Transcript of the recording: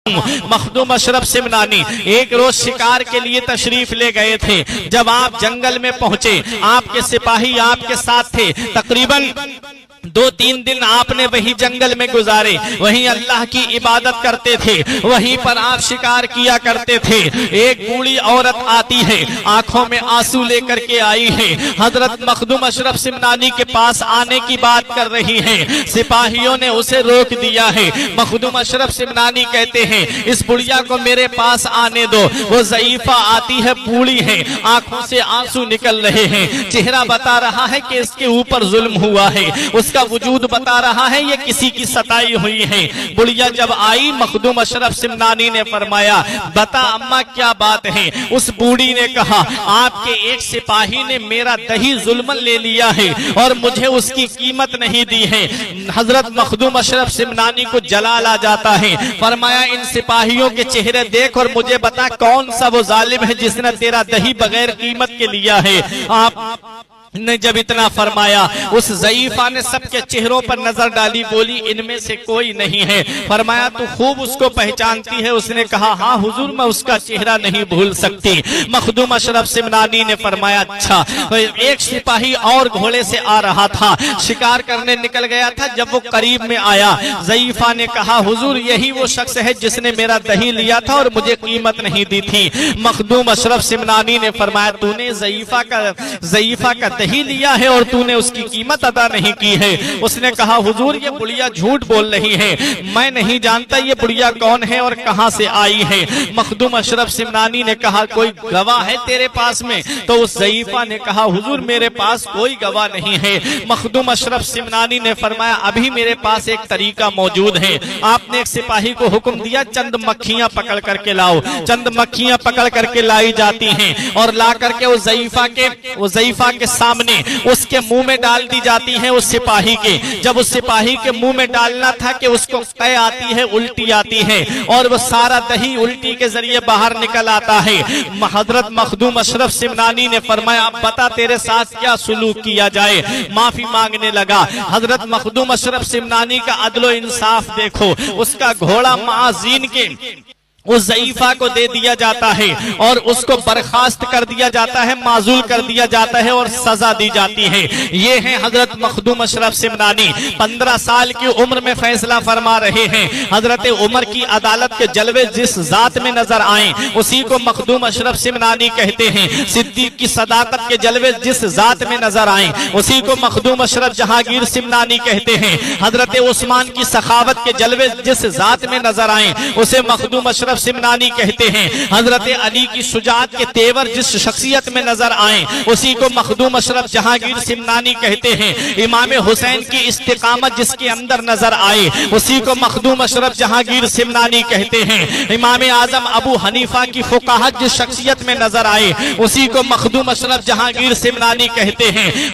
मखदूम अशरफ सिमनानी एक रोज शिकार के लिए तशरीफ ले गए थे। जब आप जंगल में पहुंचे, आपके सिपाही आपके साथ थे। तकरीबन 2-3 दिन आपने वही जंगल में गुजारे, वहीं अल्लाह की इबादत करते थे, वहीं पर आप शिकार किया करते थे। एक बूढ़ी औरत आती है, आंखों में आंसू लेकर के आई है, हजरत मखदूम अशरफ सिमनानी के पास आने की बात कर रही है। सिपाहियों ने उसे रोक दिया है। मखदूम अशरफ सिमनानी कहते हैं, इस बुढ़िया को मेरे पास आने दो। वो ज़ईफा आती है, बूढ़ी है, आंखों से आंसू निकल रहे हैं, चेहरा बता रहा है कि इसके ऊपर जुल्म हुआ है, उसका वजूद बता रहा है ये किसी की सताई हुई है। बुढ़िया जब आई, मखदूम अशरफ सिमनानी ने फरमाया, बता अम्मा क्या बात है। उस बूढ़ी ने कहा, आपके एक सिपाही ने मेरा दही जुल्मन ले लिया है और मुझे उसकी कीमत नहीं दी है। हजरत मखदूम अशरफ सिमनानी को जलाल आ जाता है। फरमाया, इन सिपाहियों के चेहरे देख और मुझे बता कौन सा वो जालिम है जिसने तेरा दही बगैर कीमत के लिया है। आप ने जब इतना फरमाया, उस ज़ईफा ने सबके चेहरों पर नजर डाली, बोली इनमें से कोई नहीं है। फरमाया, तू खूब उसको पहचानती है। उसने कहा, हाँ हुजूर, मैं उसका चेहरा नहीं भूल सकती। मखदूम अशरफ सिमनानी ने फरमाया, अच्छा। तो एक सिपाही और घोड़े से आ रहा था, शिकार करने निकल गया था। जब वो करीब में आया, ज़ईफा ने कहा, हुजूर यही वो शख्स है जिसने मेरा दही लिया था और मुझे कीमत नहीं दी थी। मखदूम अशरफ सिमनानी ने फरमाया, तूने ज़ईफा का दही लिया है और तूने उसकी कीमत अदा नहीं की है। उसने कहा, हुजूर ये बुढ़िया झूठ बोल रही है, मैं नहीं जानता ये बुढ़िया कौन है और कहां से आई है। मखदूम अशरफ सिमनानी ने कहा, कोई गवाह है तेरे पास में? तो उस ज़ईफा ने कहा, हुजूर मेरे पास कोई गवाह नहीं है। मखदूम अशरफ सिमनानी ने फरमाया, अभी मेरे पास एक तरीका मौजूद है। आपने एक सिपाही को हुक्म दिया, चंद मक्खियां पकड़ करके लाओ। चंद मक्खियां पकड़ करके लाई जाती हैं और ला करके उस ज़ईफा के सामने उसके मुंह में डाल दी जाती है उस सिपाही के। जब उस सिपाही के मुंह में डालना था कि उसको कै आती है, उल्टी आती है और वो सारा दही उल्टी के जरिए बाहर निकल आता है। हजरत मखदूम अशरफ सिमनानी ने फरमाया, अब बता तेरे साथ क्या सुलूक किया जाए। माफी मांगने लगा। हजरत मखदूम अशरफ सिमनानी का अदलो इंसाफ देखो, उसका घोड़ा माजीन के उस ज़ईफा को दे दिया जाता है और उसको बर्खास्त कर दिया जाता है, माजूल कर दिया जाता है और सजा दी जाती है। ये है हजरत मखदूम अशरफ सिमनानी। 15 साल की उम्र में फैसला फरमा रहे हैं। हजरत उमर की अदालत के जलवे जिस जात में नजर आए उसी को मखदूम अशरफ सिमनानी कहते हैं। सिद्दीक की सदाकत के जलवे जिस जात में नजर आए उसी को मखदूम अशरफ जहांगीर सिमनानी कहते हैं। हजरत उस्मान की सखावत के जलवे जिस जात में नजर आए उसे मखदूम अशरफ सिमनानी कहते हैं। हजरत अली की शुजाअत के तेवर जिस शख्सियत में नजर आए उसी को मखदूम अशरफ जहांगीर सिमनानी कहते हैं। इमाम हुसैन की इस्तिकामत जिसके अंदर नजर आए उसी को मखदूम अशरफ जहांगीर सिमनानी कहते हैं। इमाम आजम अबू हनीफा की फुकाहत जिस शख्सियत में नजर आए उसी को मखदूम अशरफ जहांगीर सिमनानी कहते हैं।